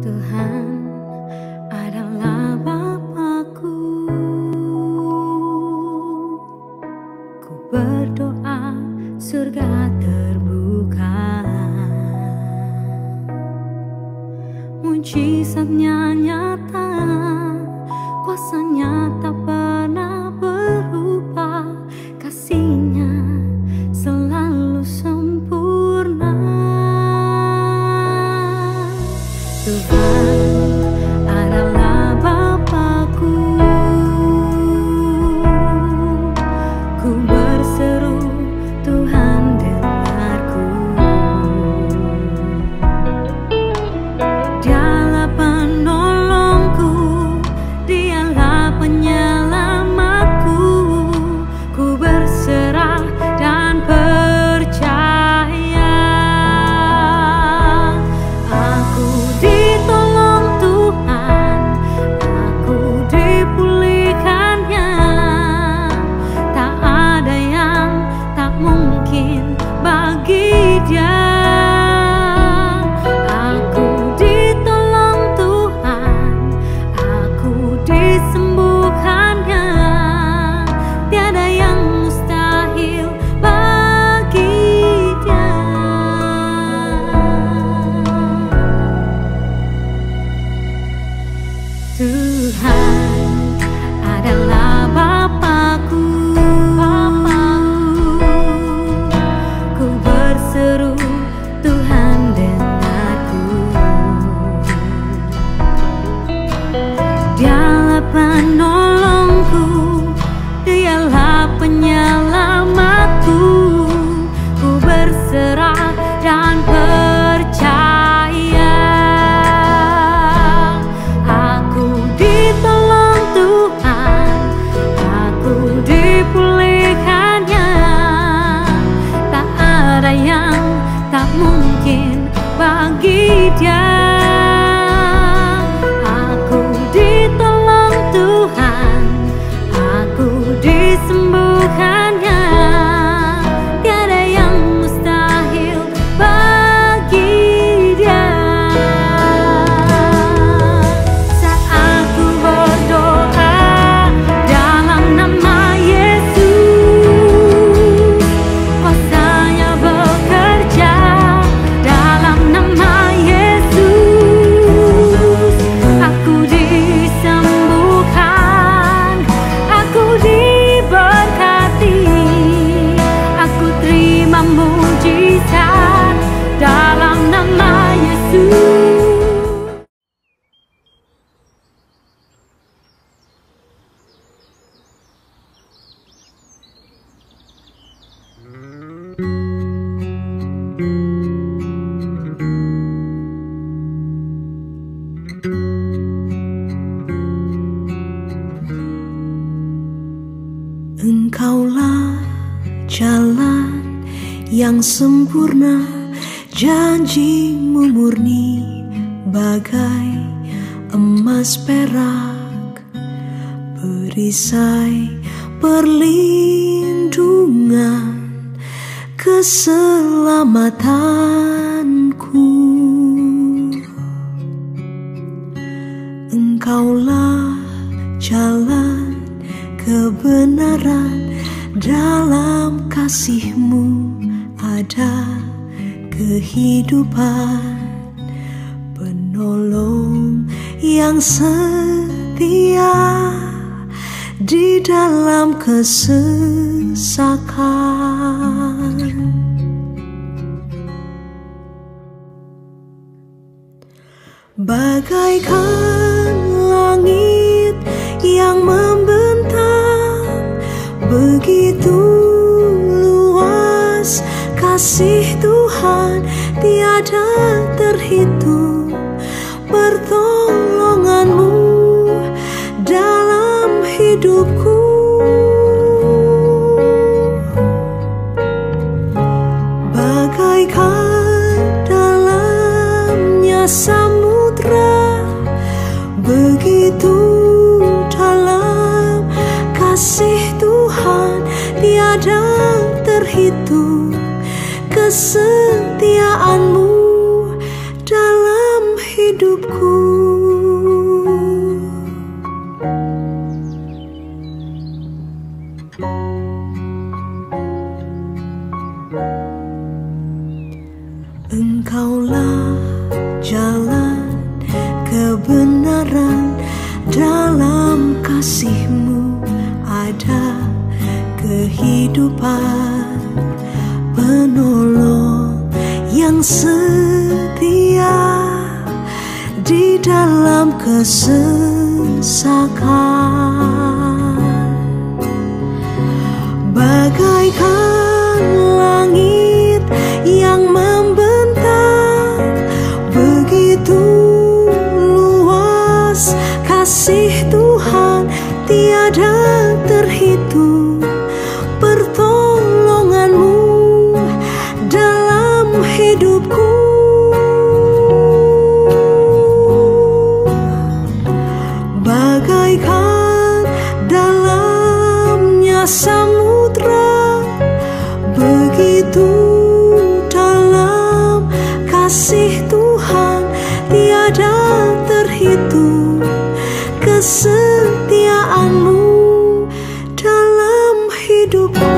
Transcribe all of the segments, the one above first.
Tuhan adalah Bapakku. Ku berdoa surga terbuka, mujizatnya nyata, kuasanya tak pernah berubah, kasihnya selalu sempurna. Tuhan adalah Bapakku. Ku berseru, Tuhan dengarku. Dialah penolongku, Dialah penyelamatku. Ku berserah dan percaya. Aku ditolong Tuhan, aku dipulihkannya. Tak ada yang tak mungkin bagi Dia. Aku ditolong Tuhan, aku disembuhkannya. Tiada yang mustahil bagi Dia. Tuhan adalah Bapakku. Ku berseru, Tuhan dengarku. Dialah penolongku, Dialah penyelamatku. Ku berserah dan percaya. Aku ditolong Tuhan, aku dipulihkannya. Tak ada yang tak mungkin bagi Dia. Aku ditolong Tuhan, aku disembuhkannya. Tiada yang mustahil bagi Dia. Saat aku berdoa dalam nama Yesus, kuasanya bekerja dalam nama Yesus. Aku disembuhkan, aku diberkati, aku terima mujizat dalam nama Yesus. Engkaulah jalan yang sempurna, janjimu murni bagai emas perak, perisai perlindungan keselamatanku. Engkaulah jalan kebenaran, dalam kasih-Mu ada kehidupan. Penolong yang setia di dalam kesesakan. Bagaikan langit yang membentang, begitu luas kasih Tuhan, tiada terhitung. Pertolongan-Mu dalam hidupku. Bagaikan dalamnya samudra, begitu dalam kasih Tuhan, tiada terhitung. Kesetiaan-Mu dalam hidup. hidupku. Engkaulah jalan kebenaran, dalam kasih-Mu ada kehidupan. Penolong yang setia di dalam kesesakan, bagaikan langit yang membentang, begitu luas kasih Tuhan tiada terhitung. Pertolongan-Mu dalam hidupku, bagaikan dalamnya samudra, begitu dalam kasih Tuhan tiada terhitung. Kesetiaan-Mu dalam hidupku.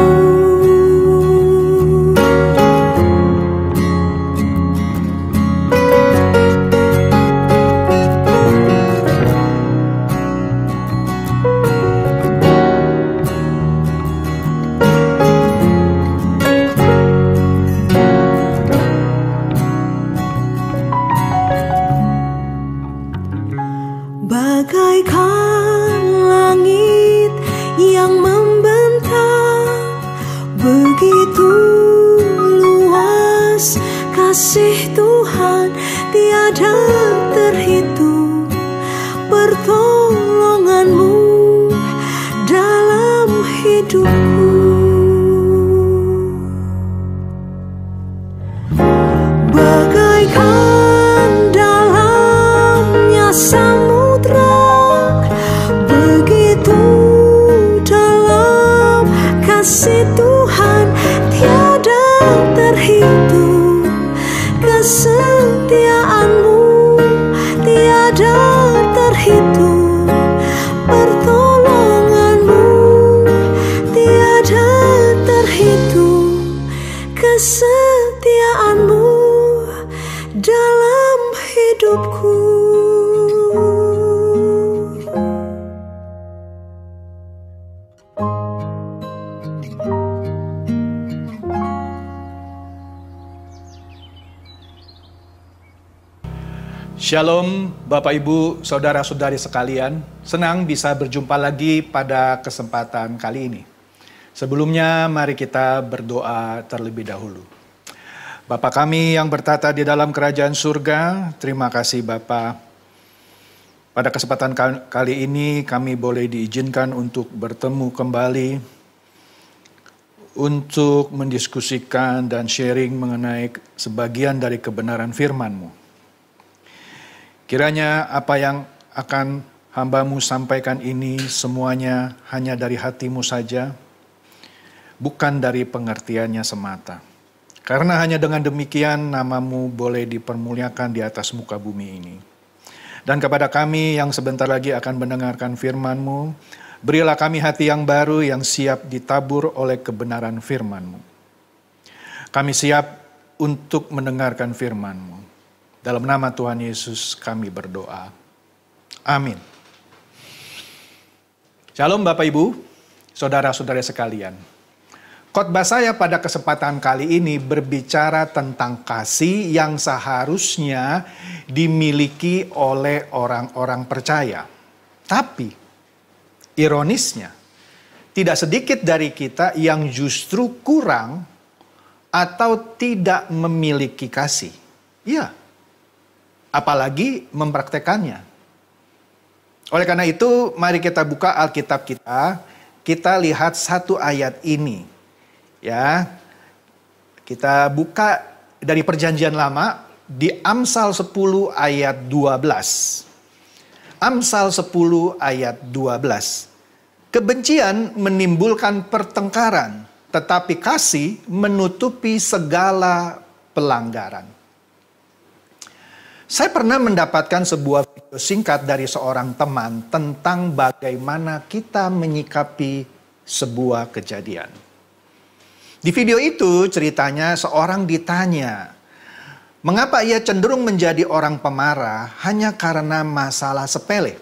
Bagaikan langit yang membentang, begitu luas kasih Tuhan tiada terhitung. Pertolongan-Mu dalam hidupku, bagaikan dalamnya samudra, begitu dalam kasih Tuhan tiada terhitung. Kesetiaan-Mu tiada terhitung. Pertolongan-Mu tiada terhitung. Kesetiaan-Mu dalam hidupku. Shalom Bapak Ibu, Saudara-saudari sekalian. Senang bisa berjumpa lagi pada kesempatan kali ini. Sebelumnya mari kita berdoa terlebih dahulu. Bapa kami yang bertata di dalam kerajaan surga, terima kasih Bapa. Pada kesempatan kali ini kami boleh diizinkan untuk bertemu kembali untuk mendiskusikan dan sharing mengenai sebagian dari kebenaran firman-Mu. Kiranya apa yang akan hamba-Mu sampaikan ini semuanya hanya dari hati-Mu saja, bukan dari pengertiannya semata. Karena hanya dengan demikian nama-Mu boleh dipermuliakan di atas muka bumi ini. Dan kepada kami yang sebentar lagi akan mendengarkan firman-Mu, berilah kami hati yang baru yang siap ditabur oleh kebenaran firman-Mu. Kami siap untuk mendengarkan firman-Mu. Dalam nama Tuhan Yesus kami berdoa. Amin. Shalom Bapak Ibu, Saudara-saudari sekalian. Khotbah saya pada kesempatan kali ini berbicara tentang kasih yang seharusnya dimiliki oleh orang-orang percaya. Tapi, ironisnya, tidak sedikit dari kita yang justru kurang atau tidak memiliki kasih. Ya. Apalagi mempraktekannya. Oleh karena itu, mari kita buka Alkitab kita lihat satu ayat ini. Ya. Kita buka dari Perjanjian Lama di Amsal 10 ayat 12. Amsal 10 ayat 12. Kebencian menimbulkan pertengkaran, tetapi kasih menutupi segala pelanggaran. Saya pernah mendapatkan sebuah video singkat dari seorang teman tentang bagaimana kita menyikapi sebuah kejadian. Di video itu ceritanya seorang ditanya, mengapa ia cenderung menjadi orang pemarah hanya karena masalah sepele.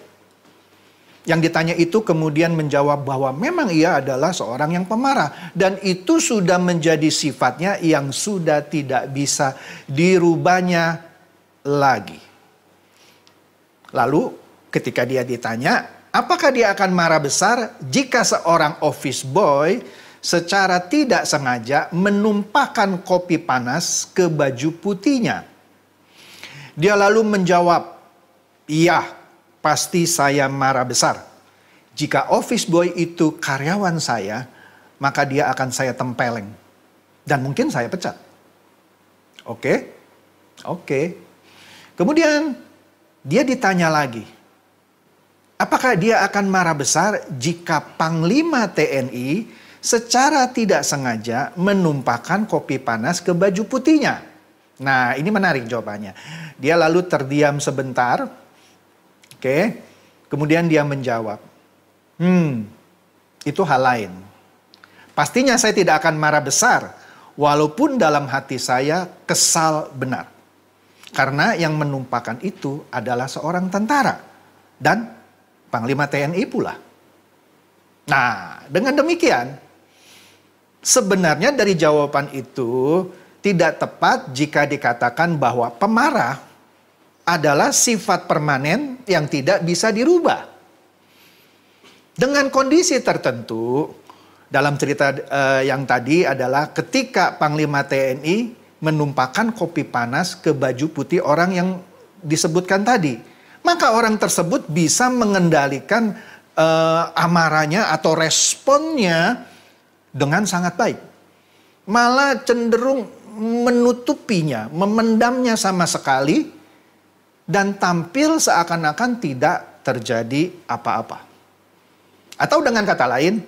Yang ditanya itu kemudian menjawab bahwa memang ia adalah seorang yang pemarah. Dan itu sudah menjadi sifatnya yang sudah tidak bisa dirubahnya lagi. Lalu ketika dia ditanya, apakah dia akan marah besar jika seorang office boy secara tidak sengaja menumpahkan kopi panas ke baju putihnya? Dia lalu menjawab, iya. Pasti saya marah besar. Jika office boy itu karyawan saya, maka dia akan saya tempeleng. Dan mungkin saya pecat. Oke. Kemudian dia ditanya lagi, apakah dia akan marah besar jika Panglima TNI secara tidak sengaja menumpahkan kopi panas ke baju putihnya? Nah, ini menarik jawabannya. Dia lalu terdiam sebentar. Kemudian dia menjawab, itu hal lain. Pastinya saya tidak akan marah besar, walaupun dalam hati saya kesal benar. Karena yang menumpahkan itu adalah seorang tentara dan Panglima TNI pula. Nah, dengan demikian, sebenarnya dari jawaban itu tidak tepat jika dikatakan bahwa pemarah adalah sifat permanen yang tidak bisa dirubah. Dengan kondisi tertentu, dalam cerita yang tadi adalah ketika Panglima TNI menumpahkan kopi panas ke baju putih orang yang disebutkan tadi. Maka orang tersebut bisa mengendalikan amarahnya atau responnya dengan sangat baik. Malah cenderung menutupinya, memendamnya sama sekali, dan tampil seakan-akan tidak terjadi apa-apa. Atau dengan kata lain,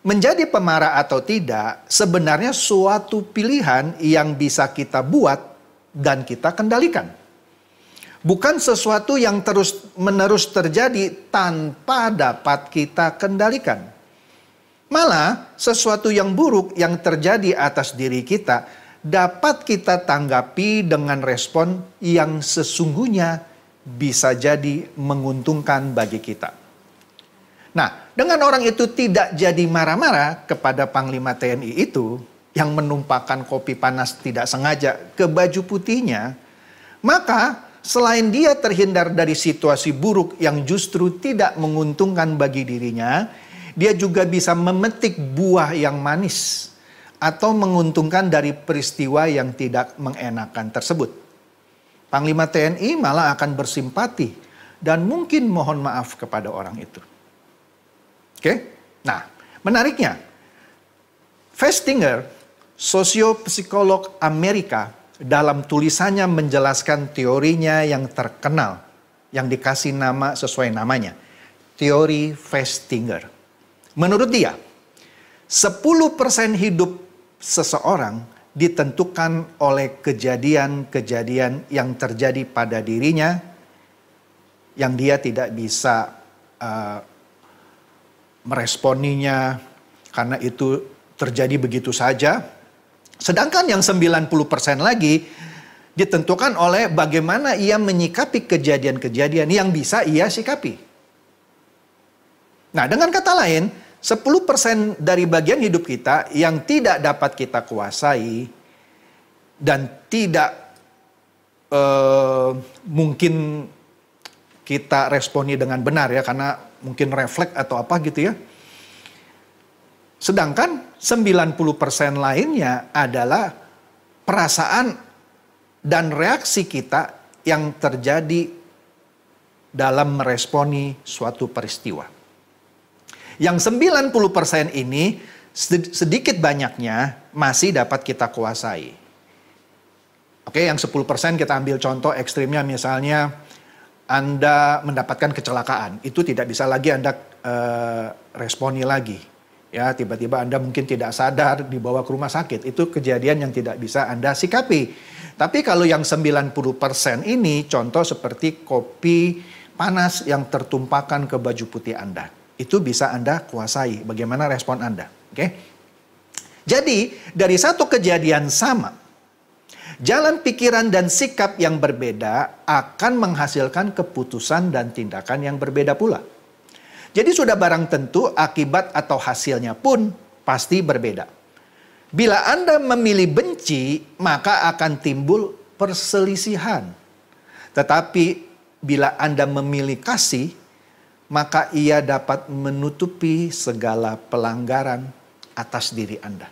menjadi pemarah atau tidak sebenarnya suatu pilihan yang bisa kita buat dan kita kendalikan. Bukan sesuatu yang terus-menerus terjadi tanpa dapat kita kendalikan. Malah sesuatu yang buruk yang terjadi atas diri kita dapat kita tanggapi dengan respon yang sesungguhnya bisa jadi menguntungkan bagi kita. Nah, dengan orang itu tidak jadi marah-marah kepada Panglima TNI itu yang menumpahkan kopi panas tidak sengaja ke baju putihnya, maka selain dia terhindar dari situasi buruk yang justru tidak menguntungkan bagi dirinya, dia juga bisa memetik buah yang manis atau menguntungkan dari peristiwa yang tidak mengenakan tersebut. Panglima TNI malah akan bersimpati dan mungkin mohon maaf kepada orang itu. Nah, menariknya, Festinger, sosiopsikolog Amerika, dalam tulisannya menjelaskan teorinya yang terkenal, yang dikasih nama sesuai namanya, teori Festinger. Menurut dia, 10% hidup seseorang ditentukan oleh kejadian-kejadian yang terjadi pada dirinya yang dia tidak bisa meresponinya karena itu terjadi begitu saja. Sedangkan yang 90% lagi ditentukan oleh bagaimana ia menyikapi kejadian-kejadian yang bisa ia sikapi. Nah, dengan kata lain, 10% dari bagian hidup kita yang tidak dapat kita kuasai dan tidak mungkin kita responi dengan benar ya, karena mungkin refleks atau apa gitu ya. Sedangkan 90% lainnya adalah perasaan dan reaksi kita yang terjadi dalam meresponi suatu peristiwa. Yang 90% ini sedikit banyaknya masih dapat kita kuasai. Oke, yang 10% kita ambil contoh ekstrimnya, misalnya Anda mendapatkan kecelakaan. Itu tidak bisa lagi Anda responi lagi. Ya, tiba-tiba Anda mungkin tidak sadar dibawa ke rumah sakit. Itu kejadian yang tidak bisa Anda sikapi. Tapi kalau yang 90% ini contoh seperti kopi panas yang tertumpahkan ke baju putih Anda. Itu bisa Anda kuasai. Bagaimana respon Anda? Oke? Jadi, dari satu kejadian sama, jalan pikiran dan sikap yang berbeda akan menghasilkan keputusan dan tindakan yang berbeda pula. Jadi sudah barang tentu akibat atau hasilnya pun pasti berbeda. Bila Anda memilih benci, maka akan timbul perselisihan. Tetapi bila Anda memilih kasih, maka ia dapat menutupi segala pelanggaran atas diri Anda.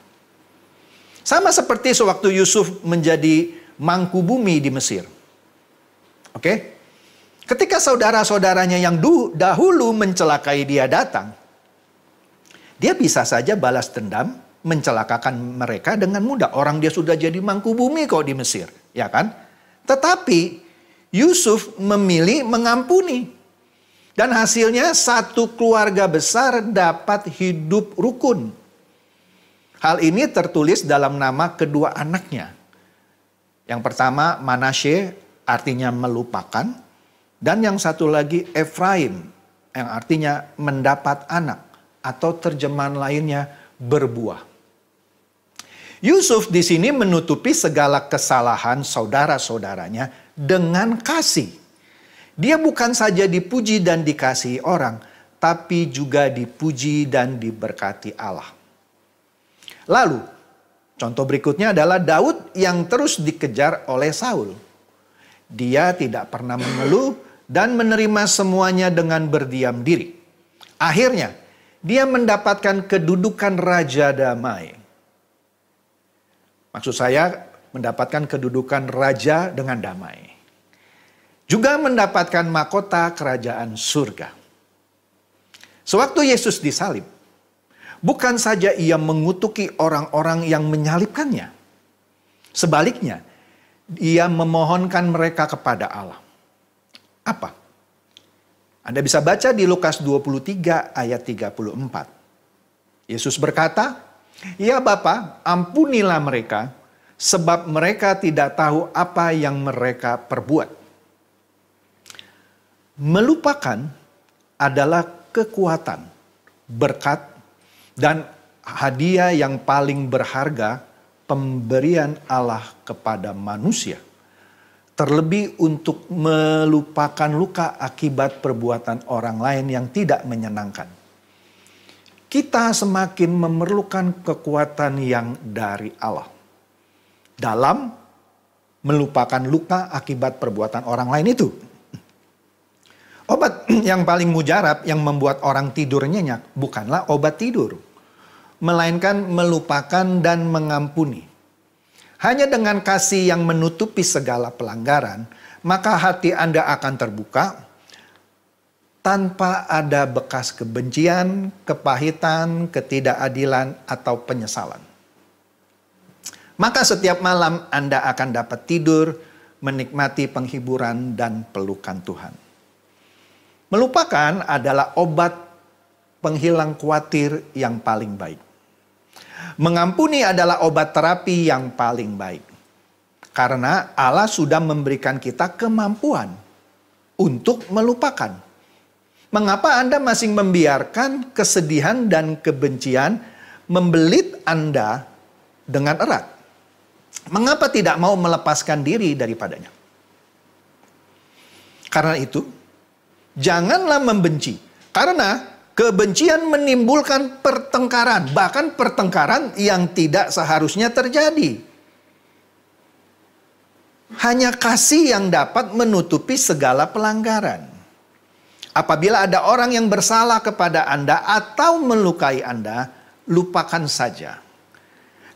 Sama seperti sewaktu Yusuf menjadi mangku bumi di Mesir. Oke? Ketika saudara-saudaranya yang dahulu mencelakai dia datang, dia bisa saja balas dendam, mencelakakan mereka dengan mudah. Orang dia sudah jadi mangku bumi kok di Mesir, ya kan? Tetapi Yusuf memilih mengampuni. Dan hasilnya satu keluarga besar dapat hidup rukun. Hal ini tertulis dalam nama kedua anaknya. Yang pertama Manasye, artinya melupakan. Dan yang satu lagi Efraim, yang artinya mendapat anak. Atau terjemahan lainnya berbuah. Yusuf di sini menutupi segala kesalahan saudara-saudaranya dengan kasih. Dia bukan saja dipuji dan dikasihi orang, tapi juga dipuji dan diberkati Allah. Lalu, contoh berikutnya adalah Daud yang terus dikejar oleh Saul. Dia tidak pernah mengeluh dan menerima semuanya dengan berdiam diri. Akhirnya, dia mendapatkan kedudukan raja damai. Maksud saya, mendapatkan kedudukan raja dengan damai. Juga mendapatkan mahkota kerajaan surga. Sewaktu Yesus disalib, bukan saja ia mengutuki orang-orang yang menyalibkannya. Sebaliknya, ia memohonkan mereka kepada Allah. Apa? Anda bisa baca di Lukas 23 ayat 34. Yesus berkata, "Ya Bapa, ampunilah mereka, sebab mereka tidak tahu apa yang mereka perbuat." Melupakan adalah kekuatan, berkat, dan hadiah yang paling berharga pemberian Allah kepada manusia. Terlebih untuk melupakan luka akibat perbuatan orang lain yang tidak menyenangkan. Kita semakin memerlukan kekuatan yang dari Allah. Dalam melupakan luka akibat perbuatan orang lain itu. Obat yang paling mujarab yang membuat orang tidur nyenyak bukanlah obat tidur. Melainkan melupakan dan mengampuni. Hanya dengan kasih yang menutupi segala pelanggaran, maka hati Anda akan terbuka tanpa ada bekas kebencian, kepahitan, ketidakadilan, atau penyesalan. Maka setiap malam Anda akan dapat tidur, menikmati penghiburan dan pelukan Tuhan. Melupakan adalah obat penghilang khawatir yang paling baik. Mengampuni adalah obat terapi yang paling baik. Karena Allah sudah memberikan kita kemampuan untuk melupakan. Mengapa Anda masih membiarkan kesedihan dan kebencian membelit Anda dengan erat? Mengapa tidak mau melepaskan diri daripadanya? Karena itu, janganlah membenci. Karena kebencian menimbulkan pertengkaran, bahkan pertengkaran yang tidak seharusnya terjadi. Hanya kasih yang dapat menutupi segala pelanggaran. Apabila ada orang yang bersalah kepada Anda atau melukai Anda, lupakan saja.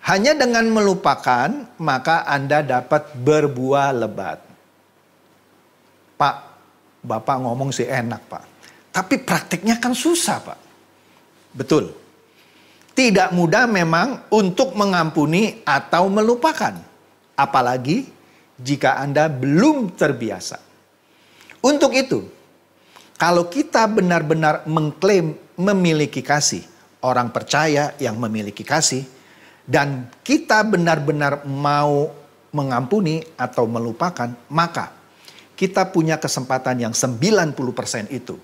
Hanya dengan melupakan, maka Anda dapat berbuah lebat. Pak, Bapak ngomong sih enak, Pak. Tapi praktiknya kan susah, Pak. Betul. Tidak mudah memang untuk mengampuni atau melupakan. Apalagi jika Anda belum terbiasa. Untuk itu, kalau kita benar-benar mengklaim memiliki kasih, orang percaya yang memiliki kasih, dan kita benar-benar mau mengampuni atau melupakan, maka kita punya kesempatan yang 90% itu.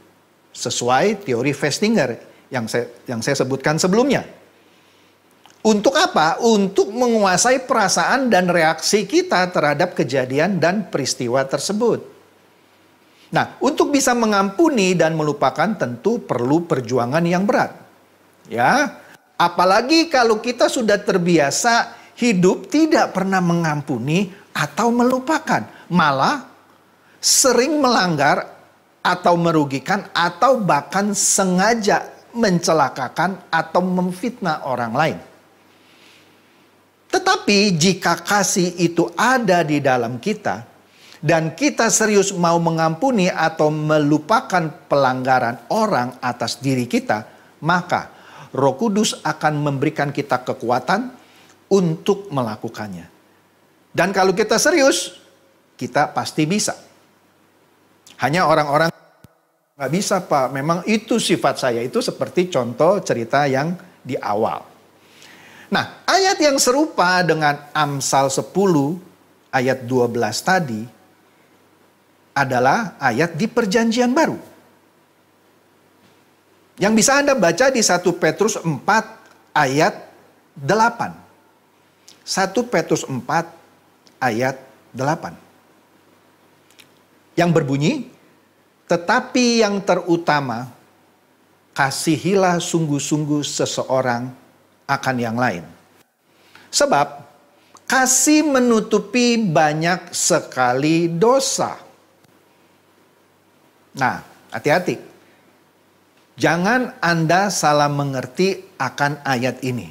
Sesuai teori Festinger yang saya sebutkan sebelumnya. Untuk apa? Untuk menguasai perasaan dan reaksi kita terhadap kejadian dan peristiwa tersebut. Nah, untuk bisa mengampuni dan melupakan tentu perlu perjuangan yang berat. Ya, apalagi kalau kita sudah terbiasa hidup tidak pernah mengampuni atau melupakan, malah sering melanggar atau merugikan atau bahkan sengaja mencelakakan atau memfitnah orang lain. Tetapi jika kasih itu ada di dalam kita dan kita serius mau mengampuni atau melupakan pelanggaran orang atas diri kita, maka Roh Kudus akan memberikan kita kekuatan untuk melakukannya. Dan kalau kita serius, kita pasti bisa. Hanya orang-orang nggak bisa, Pak, memang itu sifat saya. Itu seperti contoh cerita yang di awal. Nah, ayat yang serupa dengan Amsal 10 ayat 12 tadi adalah ayat di Perjanjian Baru. Yang bisa Anda baca di 1 Petrus 4 ayat 8. 1 Petrus 4 ayat 8. Yang berbunyi, tetapi yang terutama, kasihilah sungguh-sungguh seseorang akan yang lain. Sebab kasih menutupi banyak sekali dosa. Nah, hati-hati. Jangan Anda salah mengerti akan ayat ini.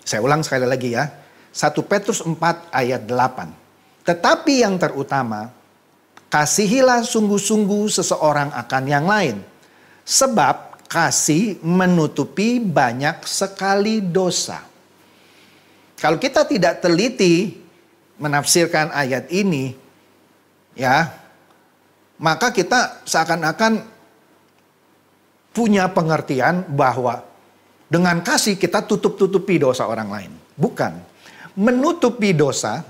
Saya ulang sekali lagi ya. 1 Petrus 4 ayat 8. Tetapi yang terutama, kasihilah sungguh-sungguh seseorang akan yang lain. Sebab kasih menutupi banyak sekali dosa. Kalau kita tidak teliti menafsirkan ayat ini, ya, maka kita seakan-akan punya pengertian bahwa dengan kasih kita tutup-tutupi dosa orang lain. Bukan. Menutupi dosa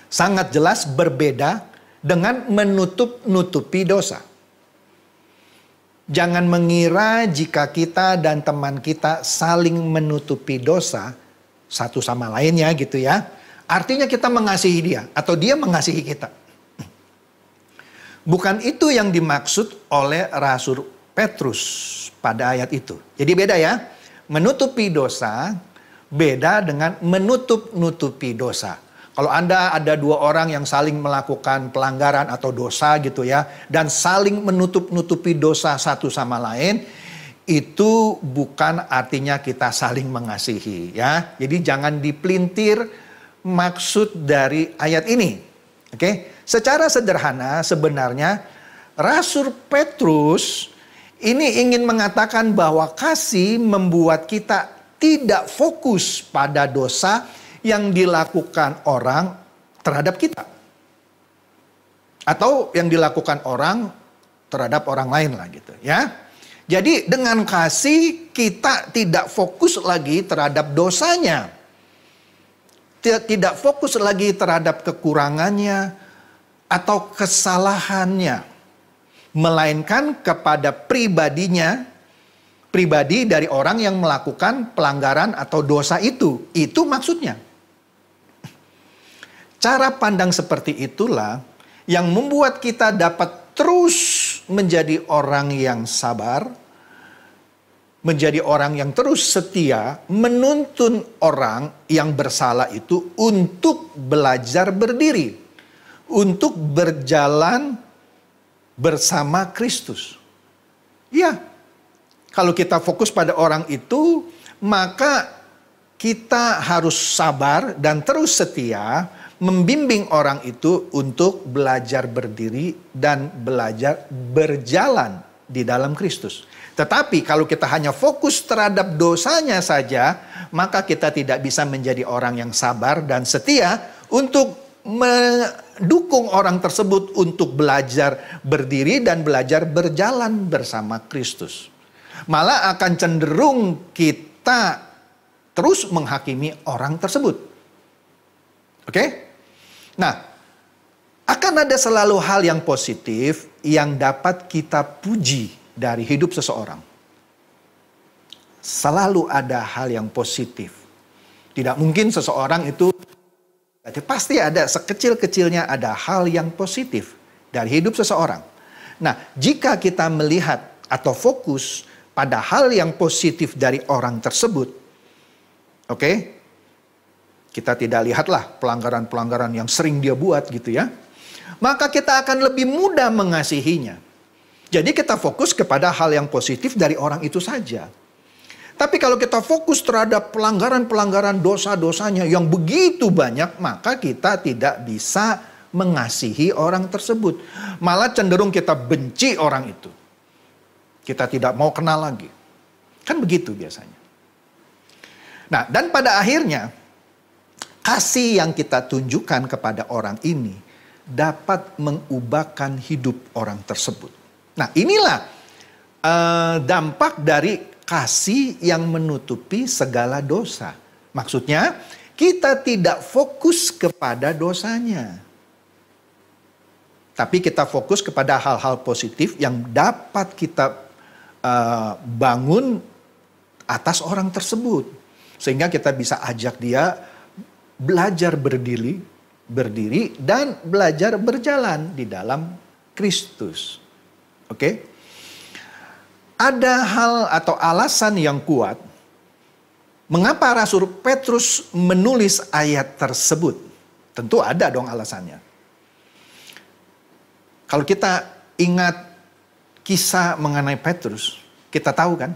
sangat jelas berbeda dengan menutup-nutupi dosa. Jangan mengira jika kita dan teman kita saling menutupi dosa satu sama lainnya gitu ya. Artinya kita mengasihi dia atau dia mengasihi kita. Bukan itu yang dimaksud oleh Rasul Petrus pada ayat itu. Jadi beda ya. Menutupi dosa beda dengan menutup-nutupi dosa. Kalau Anda ada dua orang yang saling melakukan pelanggaran atau dosa gitu ya, dan saling menutup-nutupi dosa satu sama lain, itu bukan artinya kita saling mengasihi ya. Jadi jangan dipelintir maksud dari ayat ini. Oke? Secara sederhana sebenarnya Rasul Petrus ini ingin mengatakan bahwa kasih membuat kita tidak fokus pada dosa yang dilakukan orang terhadap kita. Atau yang dilakukan orang terhadap orang lain lah gitu ya. Jadi dengan kasih kita tidak fokus lagi terhadap dosanya. Tidak fokus lagi terhadap kekurangannya atau kesalahannya. Melainkan kepada pribadinya, pribadi dari orang yang melakukan pelanggaran atau dosa itu. Itu maksudnya. Cara pandang seperti itulah yang membuat kita dapat terus menjadi orang yang sabar, menjadi orang yang terus setia, menuntun orang yang bersalah itu untuk belajar berdiri, untuk berjalan bersama Kristus. Ya, kalau kita fokus pada orang itu, maka kita harus sabar dan terus setia, membimbing orang itu untuk belajar berdiri dan belajar berjalan di dalam Kristus. Tetapi kalau kita hanya fokus terhadap dosanya saja, maka kita tidak bisa menjadi orang yang sabar dan setia untuk mendukung orang tersebut untuk belajar berdiri dan belajar berjalan bersama Kristus. Malah akan cenderung kita terus menghakimi orang tersebut. Oke? Nah, akan ada selalu hal yang positif yang dapat kita puji dari hidup seseorang. Selalu ada hal yang positif. Tidak mungkin seseorang itu, pasti ada sekecil-kecilnya ada hal yang positif dari hidup seseorang. Nah, jika kita melihat atau fokus pada hal yang positif dari orang tersebut, oke, kita tidak lihatlah pelanggaran-pelanggaran yang sering dia buat gitu ya, maka kita akan lebih mudah mengasihinya. Jadi kita fokus kepada hal yang positif dari orang itu saja. Tapi kalau kita fokus terhadap pelanggaran-pelanggaran dosa-dosanya yang begitu banyak, maka kita tidak bisa mengasihi orang tersebut. Malah cenderung kita benci orang itu. Kita tidak mau kenal lagi. Kan begitu biasanya. Nah, dan pada akhirnya, kasih yang kita tunjukkan kepada orang ini dapat mengubahkan hidup orang tersebut. Nah, inilah dampak dari kasih yang menutupi segala dosa. Maksudnya, kita tidak fokus kepada dosanya. Tapi kita fokus kepada hal-hal positif yang dapat kita bangun atas orang tersebut. Sehingga kita bisa ajak dia belajar berdiri dan belajar berjalan di dalam Kristus. Oke? Ada hal atau alasan yang kuat mengapa Rasul Petrus menulis ayat tersebut. Tentu ada dong alasannya. Kalau kita ingat kisah mengenai Petrus, kita tahu kan,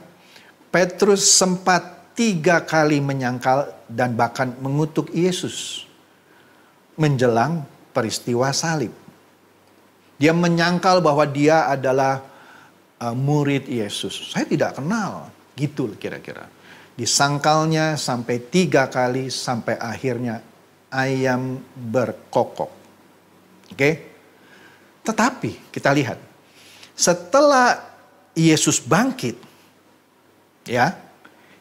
Petrus sempat 3 kali menyangkal dan bahkan mengutuk Yesus menjelang peristiwa salib. Dia menyangkal bahwa dia adalah murid Yesus. Saya tidak kenal, gitu kira-kira. Disangkalnya sampai 3 kali sampai akhirnya ayam berkokok. Oke? Tetapi kita lihat, setelah Yesus bangkit, ya,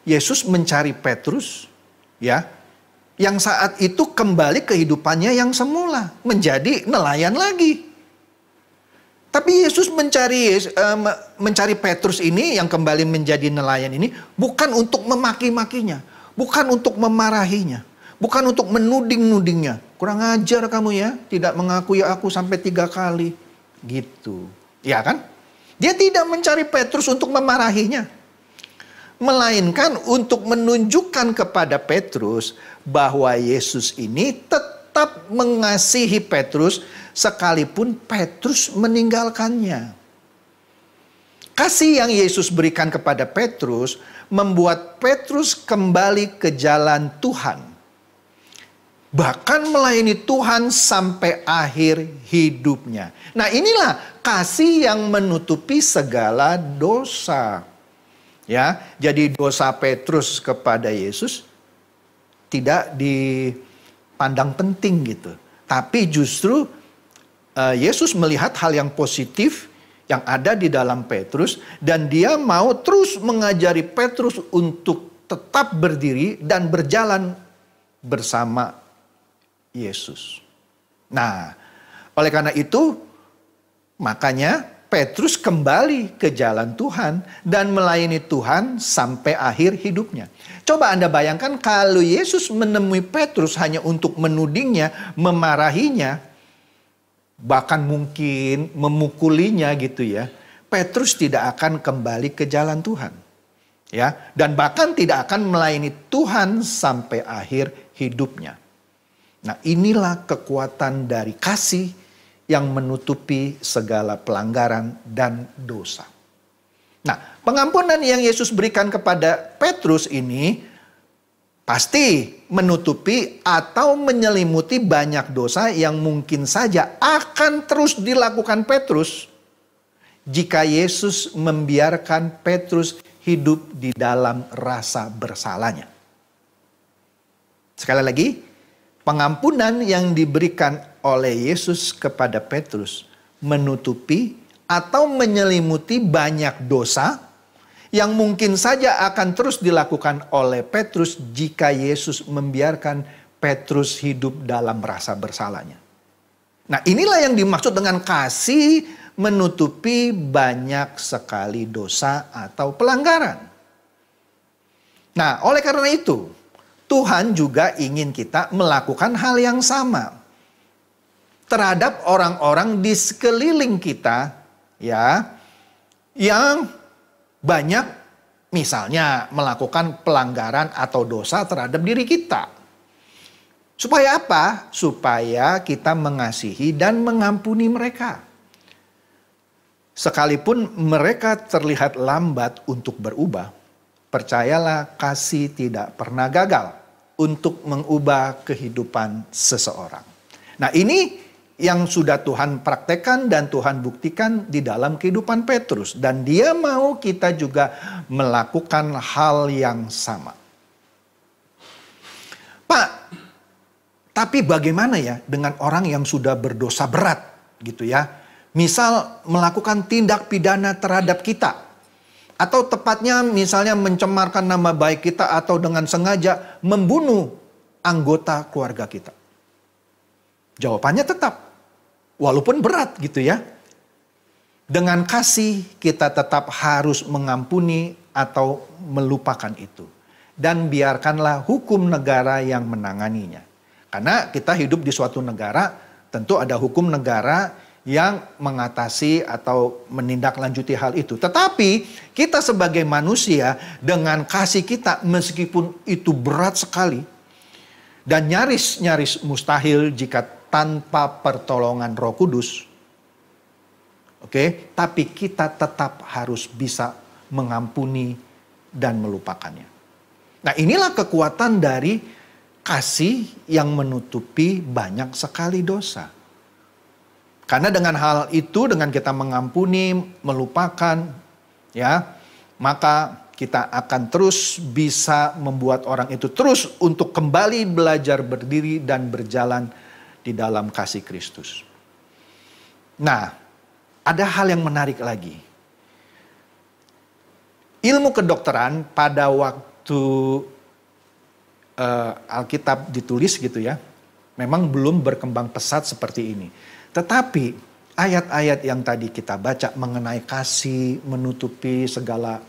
Yesus mencari Petrus, ya, yang saat itu kembali kehidupannya yang semula, menjadi nelayan lagi. Tapi Yesus mencari Petrus ini yang kembali menjadi nelayan ini bukan untuk memaki-makinya, bukan untuk memarahinya, bukan untuk menuding-nudingnya. Kurang ajar kamu ya, tidak mengakui aku sampai 3 kali. Gitu. Ya kan? Dia tidak mencari Petrus untuk memarahinya. Melainkan untuk menunjukkan kepada Petrus bahwa Yesus ini tetap mengasihi Petrus sekalipun Petrus meninggalkannya. Kasih yang Yesus berikan kepada Petrus membuat Petrus kembali ke jalan Tuhan. Bahkan melayani Tuhan sampai akhir hidupnya. Nah, inilah kasih yang menutupi segala dosa. Ya, jadi dosa Petrus kepada Yesus tidak dipandang penting gitu. Tapi justru Yesus melihat hal yang positif yang ada di dalam Petrus dan dia mau terus mengajari Petrus untuk tetap berdiri dan berjalan bersama Yesus. Nah, oleh karena itu makanya Petrus kembali ke jalan Tuhan dan melayani Tuhan sampai akhir hidupnya. Coba Anda bayangkan kalau Yesus menemui Petrus hanya untuk menudingnya, memarahinya, bahkan mungkin memukulinya gitu ya. Petrus tidak akan kembali ke jalan Tuhan. Ya, dan bahkan tidak akan melayani Tuhan sampai akhir hidupnya. Nah, inilah kekuatan dari kasih yang menutupi segala pelanggaran dan dosa. Nah, pengampunan yang Yesus berikan kepada Petrus ini pasti menutupi atau menyelimuti banyak dosa yang mungkin saja akan terus dilakukan Petrus jika Yesus membiarkan Petrus hidup di dalam rasa bersalahnya. Sekali lagi, pengampunan yang diberikan oleh Yesus kepada Petrus menutupi atau menyelimuti banyak dosa yang mungkin saja akan terus dilakukan oleh Petrus jika Yesus membiarkan Petrus hidup dalam rasa bersalahnya. Nah, inilah yang dimaksud dengan kasih menutupi banyak sekali dosa atau pelanggaran. Nah, oleh karena itu, Tuhan juga ingin kita melakukan hal yang sama terhadap orang-orang di sekeliling kita, ya, yang banyak misalnya melakukan pelanggaran atau dosa terhadap diri kita. Supaya apa? Supaya kita mengasihi dan mengampuni mereka. Sekalipun mereka terlihat lambat untuk berubah, percayalah kasih tidak pernah gagal untuk mengubah kehidupan seseorang. Nah, ini yang sudah Tuhan praktekkan dan Tuhan buktikan di dalam kehidupan Petrus. Dan dia mau kita juga melakukan hal yang sama. Pak, tapi bagaimana ya dengan orang yang sudah berdosa berat gitu ya? Misal melakukan tindak pidana terhadap kita. Atau tepatnya misalnya mencemarkan nama baik kita atau dengan sengaja membunuh anggota keluarga kita. Jawabannya tetap, walaupun berat gitu ya. Dengan kasih kita tetap harus mengampuni atau melupakan itu. Dan biarkanlah hukum negara yang menanganinya. Karena kita hidup di suatu negara, tentu ada hukum negara yang mengatasi atau menindaklanjuti hal itu. Tetapi kita sebagai manusia dengan kasih kita meskipun itu berat sekali. Dan nyaris mustahil jika tanpa pertolongan Roh Kudus. Oke, tapi kita tetap harus bisa mengampuni dan melupakannya. Nah, inilah kekuatan dari kasih yang menutupi banyak sekali dosa. Karena dengan hal itu, dengan kita mengampuni, melupakan, ya, maka kita akan terus bisa membuat orang itu terus untuk kembali belajar berdiri dan berjalan di dalam kasih Kristus. Nah, ada hal yang menarik lagi. Ilmu kedokteran pada waktu Alkitab ditulis gitu ya, memang belum berkembang pesat seperti ini. Tetapi ayat-ayat yang tadi kita baca mengenai kasih, menutupi segala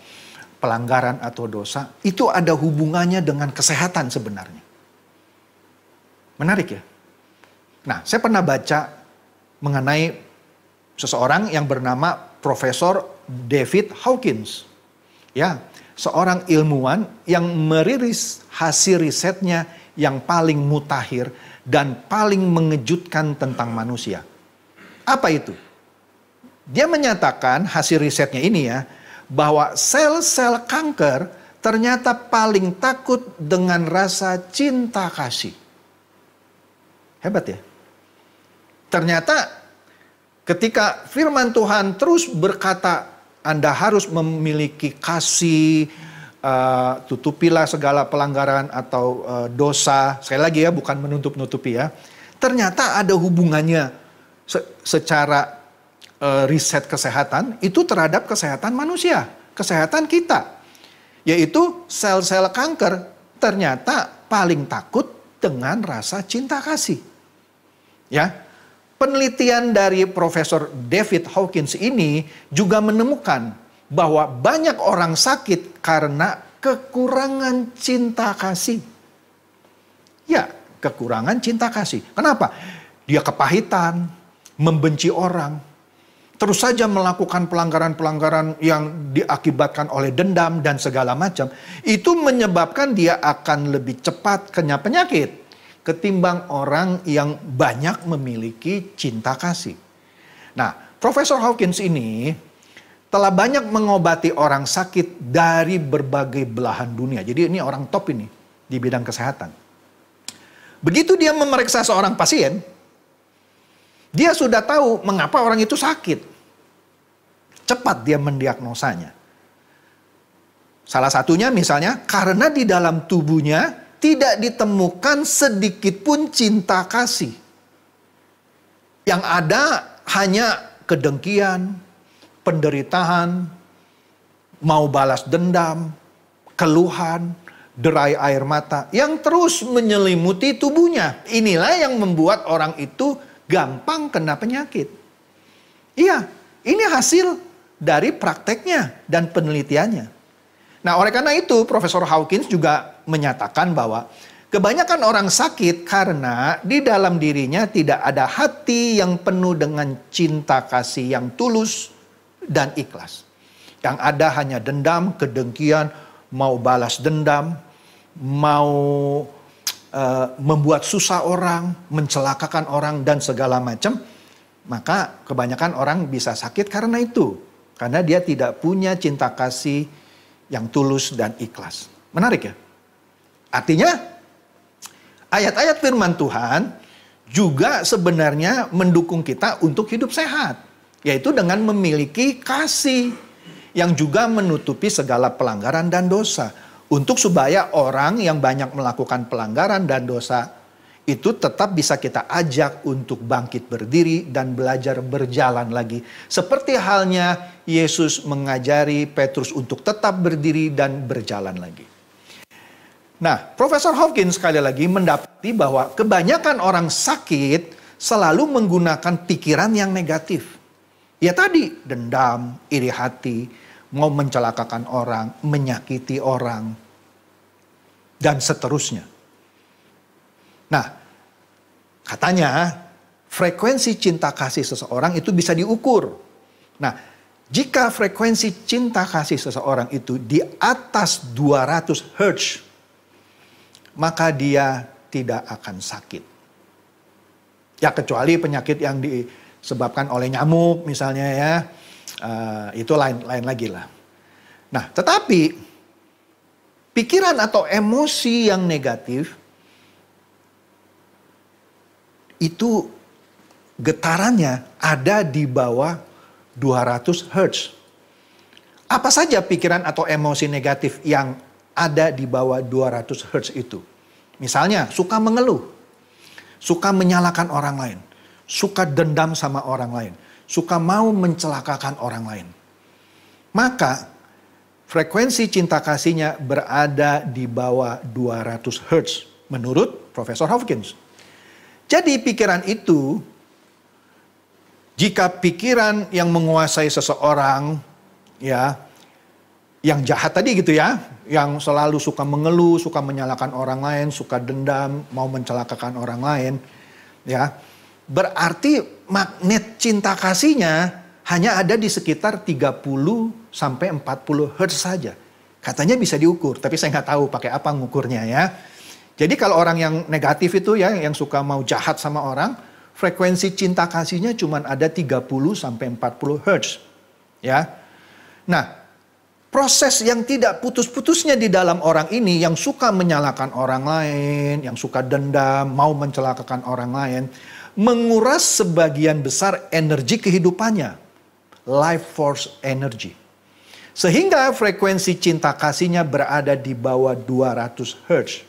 pelanggaran atau dosa, itu ada hubungannya dengan kesehatan sebenarnya. Menarik ya? Nah, saya pernah baca mengenai seseorang yang bernama Profesor David Hawkins. Ya, seorang ilmuwan yang merilis hasil risetnya yang paling mutakhir dan paling mengejutkan tentang manusia. Apa itu? Dia menyatakan hasil risetnya ini ya, bahwa sel-sel kanker ternyata paling takut dengan rasa cinta kasih. Hebat ya? Ternyata ketika firman Tuhan terus berkata, Anda harus memiliki kasih, tutupilah segala pelanggaran atau dosa. Sekali lagi ya, bukan menutup-nutupi ya. Ternyata ada hubungannya secara riset kesehatan itu terhadap kesehatan manusia, kesehatan kita. Yaitu sel-sel kanker ternyata paling takut dengan rasa cinta kasih. Ya. Penelitian dari Profesor David Hawkins ini juga menemukan bahwa banyak orang sakit karena kekurangan cinta kasih. Ya, kekurangan cinta kasih. Kenapa? Dia kepahitan, membenci orang, terus saja melakukan pelanggaran-pelanggaran yang diakibatkan oleh dendam dan segala macam. Itu menyebabkan dia akan lebih cepat kena penyakit ketimbang orang yang banyak memiliki cinta kasih. Nah, Profesor Hawkins ini telah banyak mengobati orang sakit dari berbagai belahan dunia. Jadi ini orang top ini di bidang kesehatan. Begitu dia memeriksa seorang pasien, dia sudah tahu mengapa orang itu sakit. Cepat dia mendiagnosanya. Salah satunya misalnya karena di dalam tubuhnya tidak ditemukan sedikit pun cinta kasih. Yang ada hanya kedengkian, penderitaan, mau balas dendam, keluhan, derai air mata yang terus menyelimuti tubuhnya. Inilah yang membuat orang itu gampang kena penyakit. Iya, ini hasil dari prakteknya dan penelitiannya. Nah, oleh karena itu Profesor Hawkins juga menyatakan bahwa kebanyakan orang sakit karena di dalam dirinya tidak ada hati yang penuh dengan cinta kasih yang tulus dan ikhlas. Yang ada hanya dendam, kedengkian, mau balas dendam, mau membuat susah orang, mencelakakan orang, dan segala macam. Maka kebanyakan orang bisa sakit karena itu. Karena dia tidak punya cinta kasih yang tulus dan ikhlas. Menarik ya? Artinya ayat-ayat firman Tuhan juga sebenarnya mendukung kita untuk hidup sehat. Yaitu dengan memiliki kasih yang juga menutupi segala pelanggaran dan dosa. Untuk supaya orang yang banyak melakukan pelanggaran dan dosa itu tetap bisa kita ajak untuk bangkit berdiri dan belajar berjalan lagi. Seperti halnya Yesus mengajari Petrus untuk tetap berdiri dan berjalan lagi. Nah, Profesor Hawkins sekali lagi mendapati bahwa kebanyakan orang sakit selalu menggunakan pikiran yang negatif. Ya tadi, dendam, iri hati, mau mencelakakan orang, menyakiti orang, dan seterusnya. Nah, katanya frekuensi cinta kasih seseorang itu bisa diukur. Nah, jika frekuensi cinta kasih seseorang itu di atas 200 Hz, maka dia tidak akan sakit. Ya, kecuali penyakit yang disebabkan oleh nyamuk misalnya ya. Itu lain lagi lah. Nah, tetapi pikiran atau emosi yang negatif itu getarannya ada di bawah 200 Hz. Apa saja pikiran atau emosi negatif yang ada di bawah 200 Hz itu? Misalnya suka mengeluh, suka menyalahkan orang lain, suka dendam sama orang lain, suka mau mencelakakan orang lain. Maka frekuensi cinta kasihnya berada di bawah 200 Hz menurut Profesor Hawkins. Jadi pikiran itu, jika pikiran yang menguasai seseorang, ya, yang jahat tadi gitu ya, yang selalu suka mengeluh, suka menyalahkan orang lain, suka dendam, mau mencelakakan orang lain, ya, berarti magnet cinta kasihnya hanya ada di sekitar 30 sampai 40 Hz saja. Katanya bisa diukur, tapi saya nggak tahu pakai apa ngukurnya ya. Jadi kalau orang yang negatif itu ya, yang suka mau jahat sama orang, frekuensi cinta kasihnya cuma ada 30 sampai 40 Hz. Ya. Nah, proses yang tidak putus-putusnya di dalam orang ini, yang suka menyalahkan orang lain, yang suka dendam, mau mencelakakan orang lain, menguras sebagian besar energi kehidupannya. Life force energy. Sehingga frekuensi cinta kasihnya berada di bawah 200 Hz.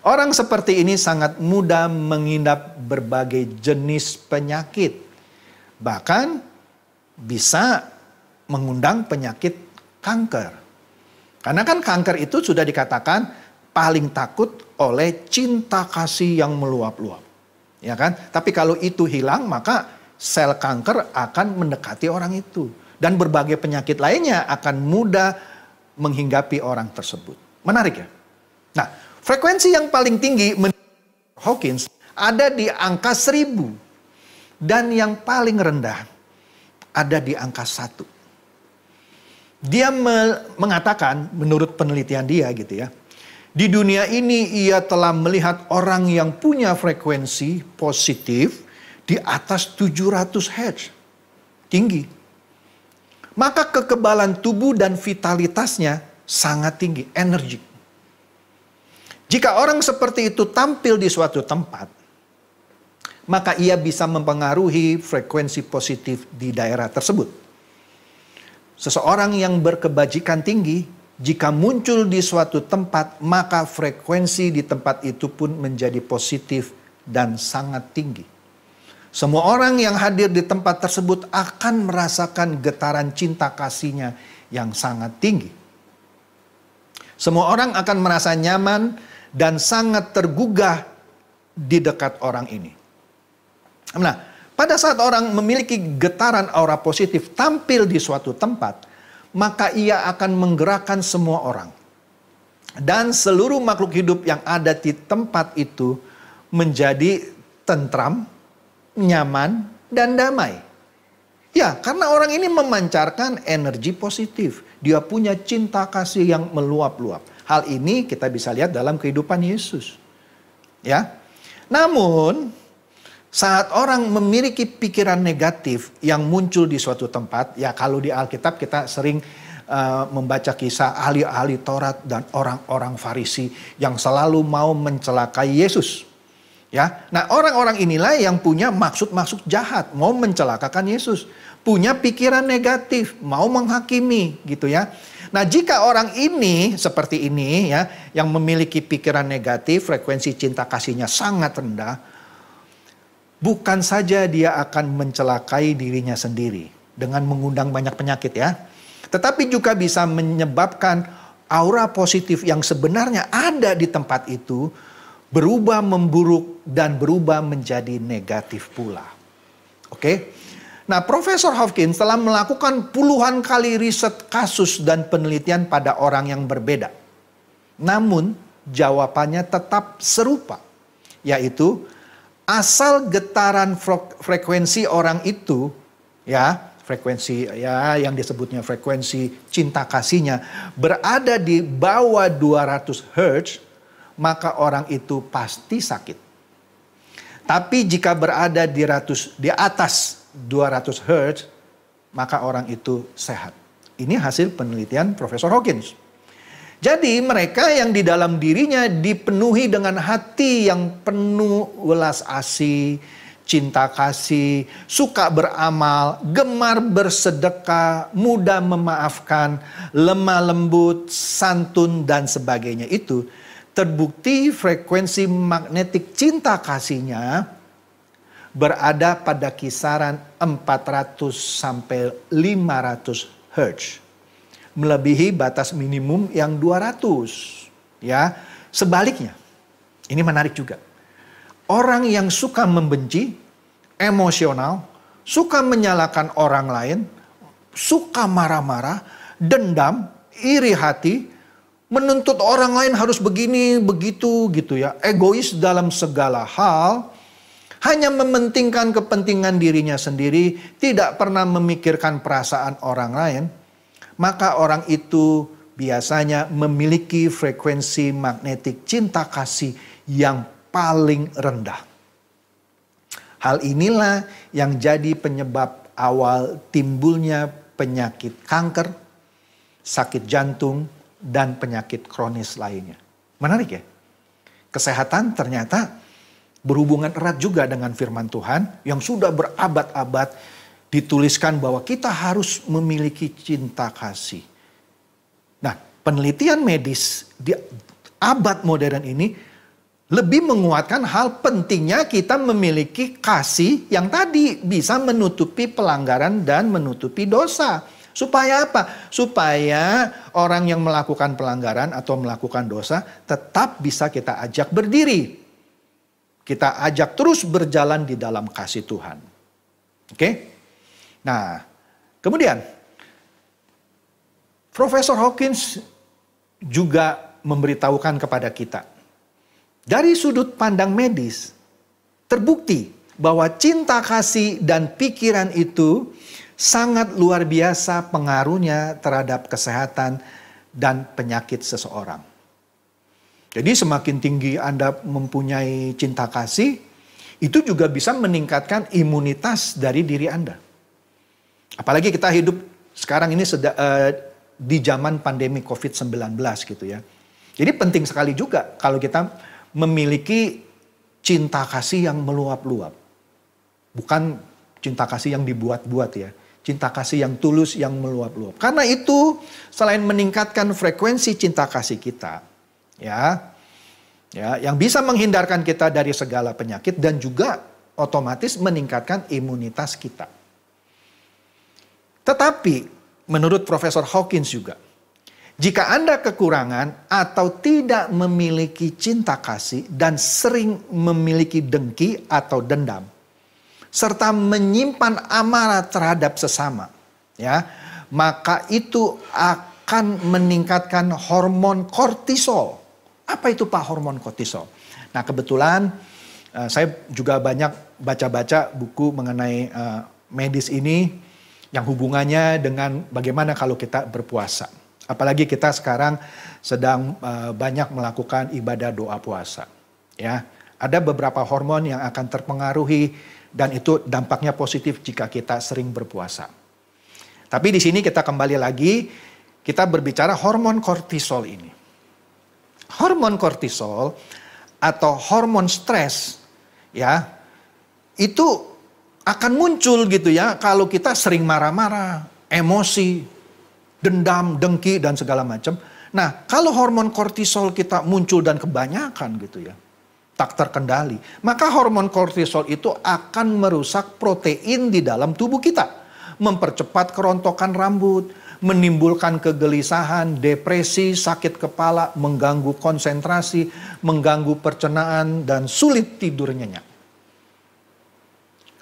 Orang seperti ini sangat mudah mengidap berbagai jenis penyakit. Bahkan bisa mengundang penyakit kanker. Karena kan kanker itu sudah dikatakan paling takut oleh cinta kasih yang meluap-luap. Ya kan? Tapi kalau itu hilang, maka sel kanker akan mendekati orang itu. Dan berbagai penyakit lainnya akan mudah menghinggapi orang tersebut. Menarik ya? Nah, frekuensi yang paling tinggi menurut Hawkins ada di angka 1000. Dan yang paling rendah ada di angka 1. Dia mengatakan, menurut penelitian dia gitu ya, di dunia ini ia telah melihat orang yang punya frekuensi positif di atas 700 Hz. Tinggi. Maka kekebalan tubuh dan vitalitasnya sangat tinggi, energik. Jika orang seperti itu tampil di suatu tempat, maka ia bisa mempengaruhi frekuensi positif di daerah tersebut. Seseorang yang berkebajikan tinggi, jika muncul di suatu tempat, maka frekuensi di tempat itu pun menjadi positif dan sangat tinggi. Semua orang yang hadir di tempat tersebut akan merasakan getaran cinta kasihnya yang sangat tinggi. Semua orang akan merasa nyaman dan sangat tergugah di dekat orang ini. Nah, pada saat orang memiliki getaran aura positif tampil di suatu tempat, maka ia akan menggerakkan semua orang. Dan seluruh makhluk hidup yang ada di tempat itu menjadi tentram, nyaman, dan damai. Ya, karena orang ini memancarkan energi positif. Dia punya cinta kasih yang meluap-luap. Hal ini kita bisa lihat dalam kehidupan Yesus. Ya. Namun, saat orang memiliki pikiran negatif yang muncul di suatu tempat, ya kalau di Alkitab kita sering membaca kisah ahli-ahli Taurat dan orang-orang Farisi yang selalu mau mencelakai Yesus. Ya, nah orang-orang inilah yang punya maksud-maksud jahat, mau mencelakakan Yesus, punya pikiran negatif, mau menghakimi, gitu ya. Nah, jika orang ini seperti ini ya, yang memiliki pikiran negatif, frekuensi cinta kasihnya sangat rendah, bukan saja dia akan mencelakai dirinya sendiri dengan mengundang banyak penyakit ya, tetapi juga bisa menyebabkan aura positif yang sebenarnya ada di tempat itu berubah memburuk dan berubah menjadi negatif pula. Oke? Nah, Profesor Hawkins telah melakukan puluhan kali riset kasus dan penelitian pada orang yang berbeda. Namun, jawabannya tetap serupa, yaitu asal getaran frekuensi orang itu, ya, frekuensi ya yang disebutnya frekuensi cinta kasihnya berada di bawah 200 Hz, maka orang itu pasti sakit. Tapi jika berada di atas 200 Hz, maka orang itu sehat. Ini hasil penelitian Profesor Hawkins. Jadi mereka yang di dalam dirinya dipenuhi dengan hati yang penuh welas asih, cinta kasih, suka beramal, gemar bersedekah, mudah memaafkan, lemah lembut, santun, dan sebagainya itu, terbukti frekuensi magnetik cinta kasihnya berada pada kisaran 400 sampai 500 Hz. Melebihi batas minimum yang 200. Ya, sebaliknya, ini menarik juga. Orang yang suka membenci, emosional, suka menyalahkan orang lain, suka marah-marah, dendam, iri hati, menuntut orang lain harus begini, begitu, gitu ya. Egois dalam segala hal, hanya mementingkan kepentingan dirinya sendiri, tidak pernah memikirkan perasaan orang lain, maka orang itu biasanya memiliki frekuensi magnetik cinta kasih yang paling rendah. Hal inilah yang jadi penyebab awal timbulnya penyakit kanker, sakit jantung, dan penyakit kronis lainnya. Menarik ya? Kesehatan ternyata berhubungan erat juga dengan firman Tuhan yang sudah berabad-abad dituliskan bahwa kita harus memiliki cinta kasih. Nah, penelitian medis di abad modern ini lebih menguatkan hal pentingnya kita memiliki kasih yang tadi bisa menutupi pelanggaran dan menutupi dosa. Supaya apa? Supaya orang yang melakukan pelanggaran atau melakukan dosa tetap bisa kita ajak berdiri. Kita ajak terus berjalan di dalam kasih Tuhan. Oke? Nah, kemudian Profesor Hawkins juga memberitahukan kepada kita, dari sudut pandang medis, terbukti bahwa cinta kasih dan pikiran itu sangat luar biasa pengaruhnya terhadap kesehatan dan penyakit seseorang. Jadi semakin tinggi Anda mempunyai cinta kasih, itu juga bisa meningkatkan imunitas dari diri Anda. Apalagi kita hidup sekarang ini di zaman pandemi COVID-19 gitu ya. Jadi penting sekali juga kalau kita memiliki cinta kasih yang meluap-luap. Bukan cinta kasih yang dibuat-buat ya. Cinta kasih yang tulus, yang meluap-luap. Karena itu selain meningkatkan frekuensi cinta kasih kita, ya, yang bisa menghindarkan kita dari segala penyakit dan juga otomatis meningkatkan imunitas kita. Tetapi menurut Profesor Hawkins juga, jika Anda kekurangan atau tidak memiliki cinta kasih dan sering memiliki dengki atau dendam, serta menyimpan amarah terhadap sesama, ya, maka itu akan meningkatkan hormon kortisol. Apa itu Pak hormon kortisol? Nah, kebetulan saya juga banyak baca-baca buku mengenai medis ini yang hubungannya dengan bagaimana kalau kita berpuasa. Apalagi kita sekarang sedang banyak melakukan ibadah doa puasa. Ya, ada beberapa hormon yang akan terpengaruhi dan itu dampaknya positif jika kita sering berpuasa. Tapi di sini kita kembali lagi, kita berbicara hormon kortisol ini. Hormon kortisol atau hormon stres, ya, itu akan muncul gitu ya kalau kita sering marah-marah, emosi, dendam, dengki dan segala macam. Nah, kalau hormon kortisol kita muncul dan kebanyakan gitu ya, tak terkendali, maka hormon kortisol itu akan merusak protein di dalam tubuh kita, mempercepat kerontokan rambut, menimbulkan kegelisahan, depresi, sakit kepala, mengganggu konsentrasi, mengganggu pencernaan, dan sulit tidur nyenyak.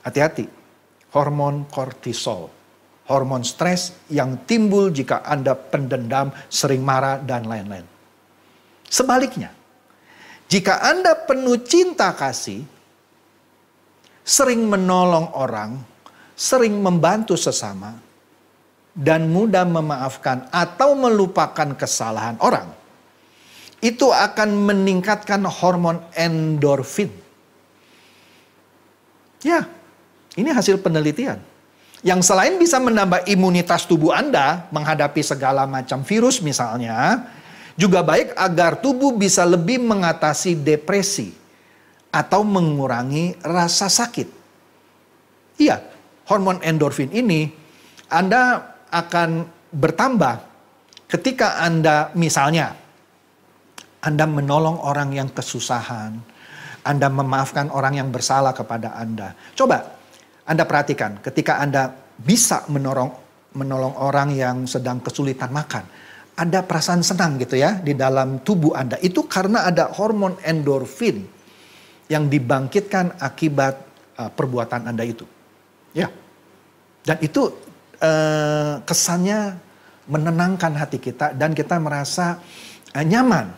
Hati-hati, hormon kortisol, hormon stres yang timbul jika Anda pendendam, sering marah, dan lain-lain. Sebaliknya, jika Anda penuh cinta kasih, sering menolong orang, sering membantu sesama, dan mudah memaafkan atau melupakan kesalahan orang, itu akan meningkatkan hormon endorfin. Ya, ini hasil penelitian. Yang selain bisa menambah imunitas tubuh Anda menghadapi segala macam virus misalnya, juga baik agar tubuh bisa lebih mengatasi depresi atau mengurangi rasa sakit. Iya, hormon endorfin ini Anda akan bertambah ketika Anda misalnya Anda menolong orang yang kesusahan, Anda memaafkan orang yang bersalah kepada Anda. Coba Anda perhatikan ketika Anda bisa menolong orang yang sedang kesulitan makan, ada perasaan senang gitu ya di dalam tubuh Anda. Itu karena ada hormon endorfin yang dibangkitkan akibat perbuatan Anda itu. Ya. Dan itu kesannya menenangkan hati kita dan kita merasa nyaman.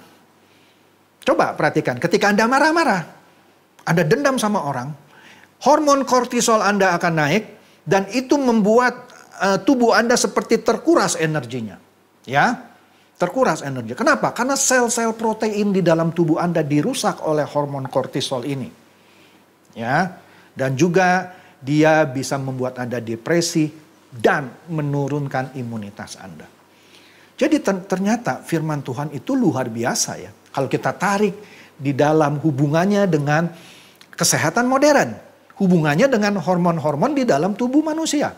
Coba perhatikan ketika Anda marah-marah, Anda dendam sama orang, hormon kortisol Anda akan naik dan itu membuat tubuh Anda seperti terkuras energinya. Ya, terkuras energi. Kenapa? Karena sel-sel protein di dalam tubuh Anda dirusak oleh hormon kortisol ini. Ya, dan juga dia bisa membuat Anda depresi dan menurunkan imunitas Anda. Jadi ternyata firman Tuhan itu luar biasa ya. Kalau kita tarik di dalam hubungannya dengan kesehatan modern, hubungannya dengan hormon-hormon di dalam tubuh manusia.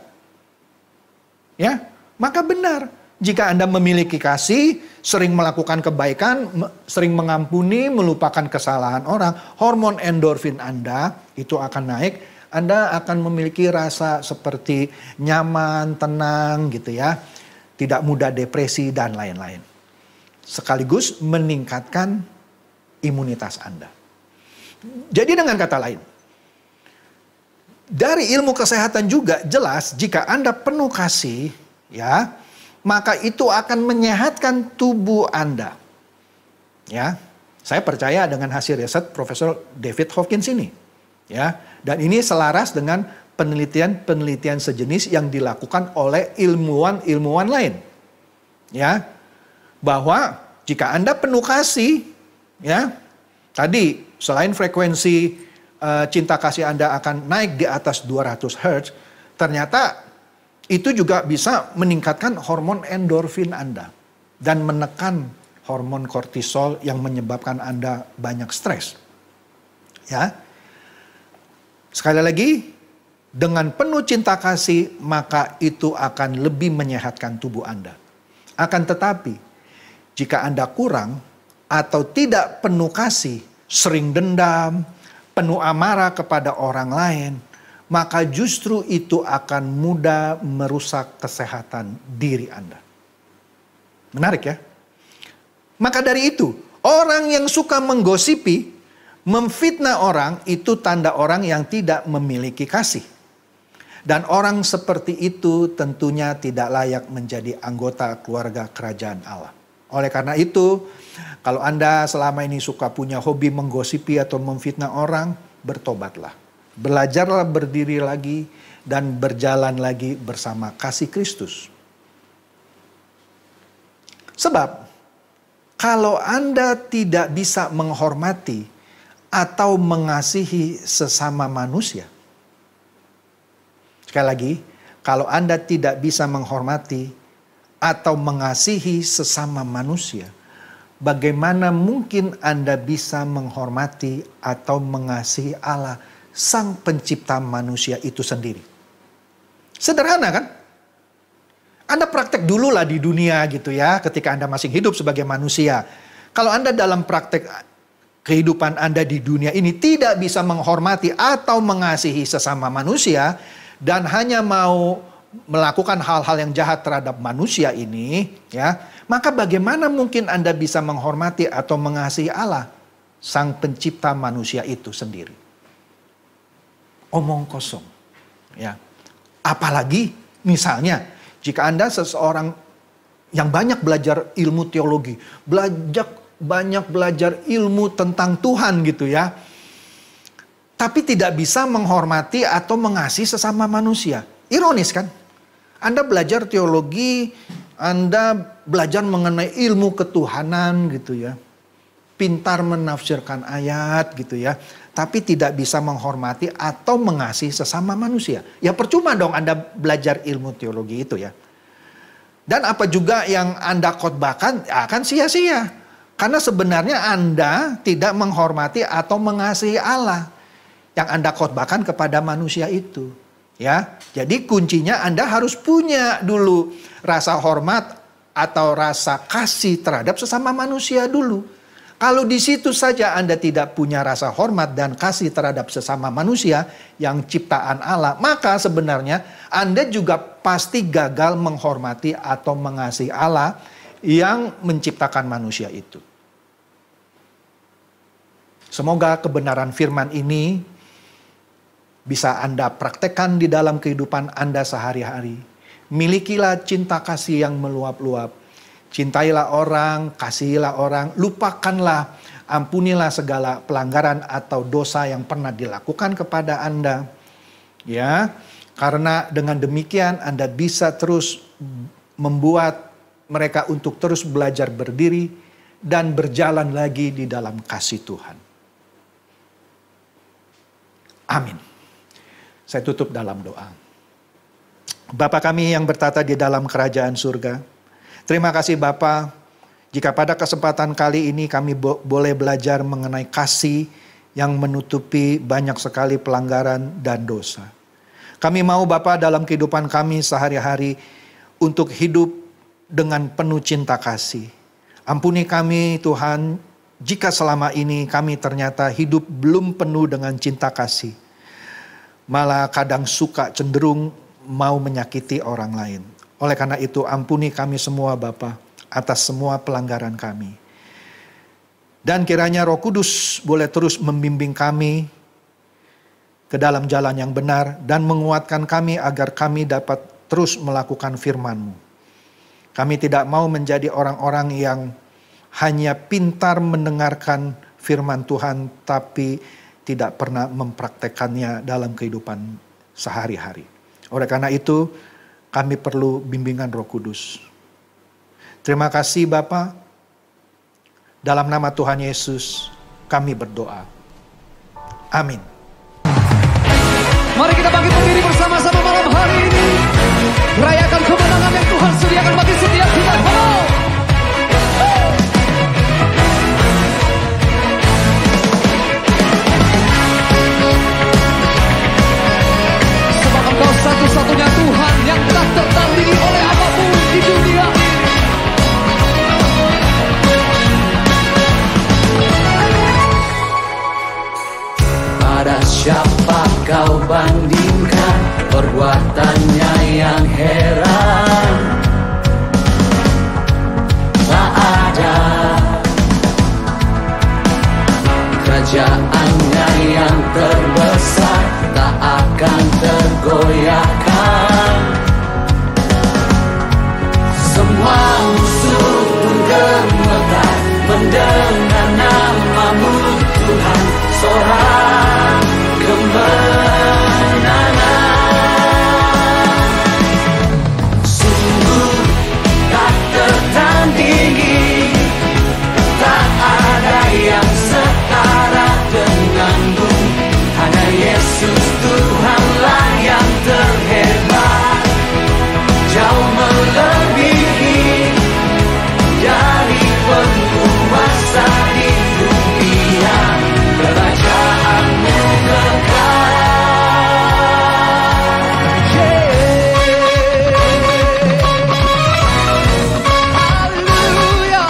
Ya, maka benar. Jika Anda memiliki kasih, sering melakukan kebaikan, sering mengampuni, melupakan kesalahan orang, hormon endorfin Anda itu akan naik. Anda akan memiliki rasa seperti nyaman, tenang gitu ya. Tidak mudah depresi dan lain-lain. Sekaligus meningkatkan imunitas Anda. Jadi dengan kata lain, dari ilmu kesehatan juga jelas jika Anda penuh kasih ya, maka itu akan menyehatkan tubuh Anda. Ya, saya percaya dengan hasil riset Profesor David Hawkins ini. Ya, dan ini selaras dengan penelitian-penelitian sejenis yang dilakukan oleh ilmuwan-ilmuwan lain. Ya, bahwa jika Anda penuh kasih, ya, tadi selain frekuensi cinta kasih Anda akan naik di atas 200 Hz, ternyata itu juga bisa meningkatkan hormon endorfin Anda dan menekan hormon kortisol yang menyebabkan Anda banyak stres. Ya. Sekali lagi, dengan penuh cinta kasih maka itu akan lebih menyehatkan tubuh Anda. Akan tetapi, jika Anda kurang atau tidak penuh kasih, sering dendam, penuh amarah kepada orang lain, maka justru itu akan mudah merusak kesehatan diri Anda. Menarik ya? Maka dari itu, orang yang suka menggosipi, memfitnah orang, itu tanda orang yang tidak memiliki kasih. Dan orang seperti itu tentunya tidak layak menjadi anggota keluarga kerajaan Allah. Oleh karena itu, kalau Anda selama ini suka punya hobi menggosipi atau memfitnah orang, bertobatlah. Belajarlah berdiri lagi dan berjalan lagi bersama kasih Kristus. Sebab, kalau Anda tidak bisa menghormati atau mengasihi sesama manusia. Sekali lagi, kalau Anda tidak bisa menghormati atau mengasihi sesama manusia, bagaimana mungkin Anda bisa menghormati atau mengasihi Allah, Sang Pencipta manusia itu sendiri? Sederhana kan? Anda praktek dulu lah di dunia gitu ya, ketika Anda masih hidup sebagai manusia. Kalau Anda dalam praktek kehidupan Anda di dunia ini tidak bisa menghormati atau mengasihi sesama manusia, dan hanya mau melakukan hal-hal yang jahat terhadap manusia ini, ya, maka bagaimana mungkin Anda bisa menghormati atau mengasihi Allah, Sang Pencipta manusia itu sendiri? Omong kosong, ya. Apalagi misalnya jika Anda seseorang yang banyak belajar ilmu teologi, banyak belajar ilmu tentang Tuhan gitu ya, tapi tidak bisa menghormati atau mengasihi sesama manusia. Ironis kan? Anda belajar teologi, Anda belajar mengenai ilmu ketuhanan gitu ya. Pintar menafsirkan ayat gitu ya. Tapi tidak bisa menghormati atau mengasihi sesama manusia. Ya percuma dong Anda belajar ilmu teologi itu ya. Dan apa juga yang Anda khotbahkan akan sia-sia. Karena sebenarnya Anda tidak menghormati atau mengasihi Allah yang Anda khotbahkan kepada manusia itu. Ya, jadi kuncinya Anda harus punya dulu rasa hormat atau rasa kasih terhadap sesama manusia dulu. Kalau di situ saja Anda tidak punya rasa hormat dan kasih terhadap sesama manusia yang ciptaan Allah, maka sebenarnya Anda juga pasti gagal menghormati atau mengasihi Allah yang menciptakan manusia itu. Semoga kebenaran firman ini bisa Anda praktekkan di dalam kehidupan Anda sehari-hari. Milikilah cinta kasih yang meluap-luap. Cintailah orang, kasihilah orang, lupakanlah, ampunilah segala pelanggaran atau dosa yang pernah dilakukan kepada Anda. Ya, karena dengan demikian Anda bisa terus membuat mereka untuk terus belajar berdiri dan berjalan lagi di dalam kasih Tuhan. Amin. Saya tutup dalam doa. Bapa kami yang bertata di dalam kerajaan surga, terima kasih Bapa, jika pada kesempatan kali ini kami boleh belajar mengenai kasih yang menutupi banyak sekali pelanggaran dan dosa. Kami mau Bapa dalam kehidupan kami sehari-hari untuk hidup dengan penuh cinta kasih. Ampuni kami Tuhan, jika selama ini kami ternyata hidup belum penuh dengan cinta kasih. Malah kadang suka cenderung mau menyakiti orang lain. Oleh karena itu ampuni kami semua Bapa atas semua pelanggaran kami. Dan kiranya Roh Kudus boleh terus membimbing kami ke dalam jalan yang benar dan menguatkan kami agar kami dapat terus melakukan firman-Mu. Kami tidak mau menjadi orang-orang yang hanya pintar mendengarkan firman Tuhan tapi tidak pernah mempraktekannya dalam kehidupan sehari-hari. Oleh karena itu, kami perlu bimbingan Roh Kudus. Terima kasih Bapa. Dalam nama Tuhan Yesus, kami berdoa. Amin. Mari kita bangkit berdiri bersama-sama malam hari ini. Rayakan kemenangan yang Tuhan sediakan bagi setiap kita. Satu-satunya Tuhan yang tak tertandingi oleh apapun di dunia ini. Pada siapa kau bandingkan? perbuatannya yang heran. Tak ada kerajaannya yang terbesar, tak akan tergoyahkan. Semua musuh pun gemetar mendengar namamu Tuhan, sorak kemenangan. Sungguh tak tertandingi, tak ada yang setara denganmu. Hanya Yesus Tuhanlah yang terhebat, jauh melebihi dari penguasa di dunia. Kerajaanmu kekal. Haleluya.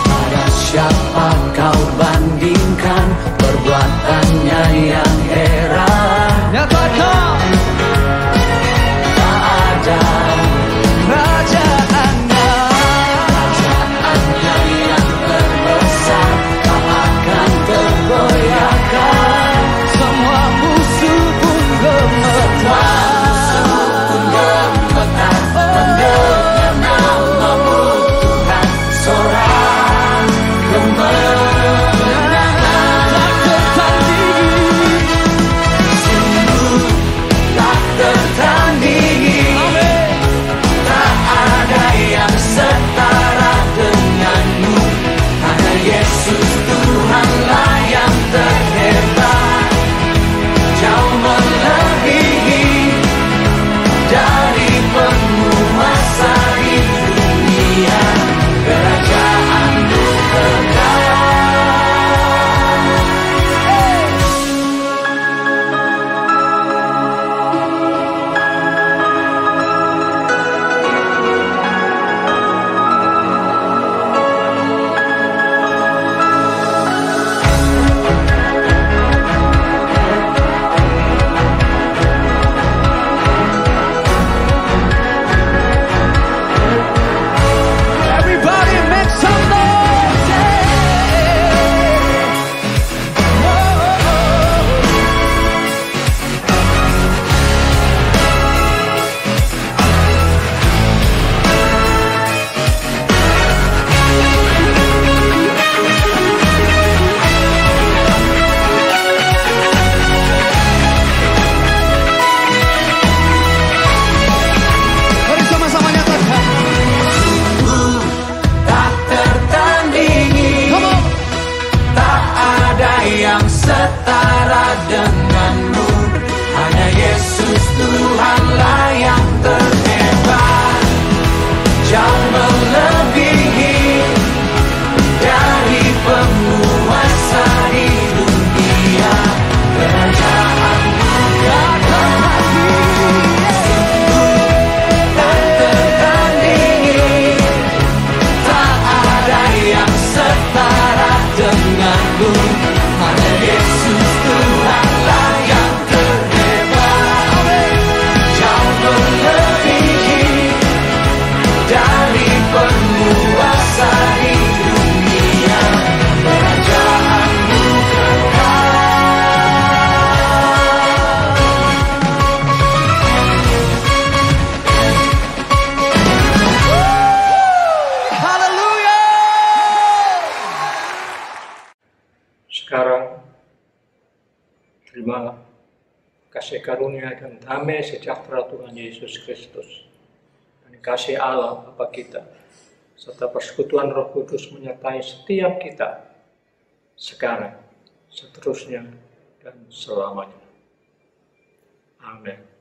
Pada siapa kau bandingkan perbuatannya yang heran? Nyatakan tak ada kerajaannya yang terbesar, tak akan tergoyahkan. Semua musuh pun gemetar, mendengar namamu Tuhan, sorak kemenangan. Tak tertandingi, sungguh tak tertandingi. Tak ada yang setara denganmu. Hanya Yesus Tuhanlah yang terhebat, jauh melebihi dari penguasa di dunia. Kerajaanmu kekal. Everybody make some noise, mari sama-sama nyatakan. Tak tertandingi, tak ada yang setara denganmu. Hanya Yesus Tuhanlah yang terhebat, jauh melebihi dari penguasa di dunia. Kerajaanmu kekal. Tak tertandingi, tak ada yang setara denganmu. Hanya Yesus Tuhanlah yang terhebat, jauh melebihi dari penguasa di dunia. Kerajaanmu kekal. Haleluya. Sekarang terima kasih karunia dan damai sejahtera Tuhan Yesus Kristus dan kasih Allah Bapa kita serta persekutuan Roh Kudus menyertai setiap kita sekarang, seterusnya, dan selamanya. Amin.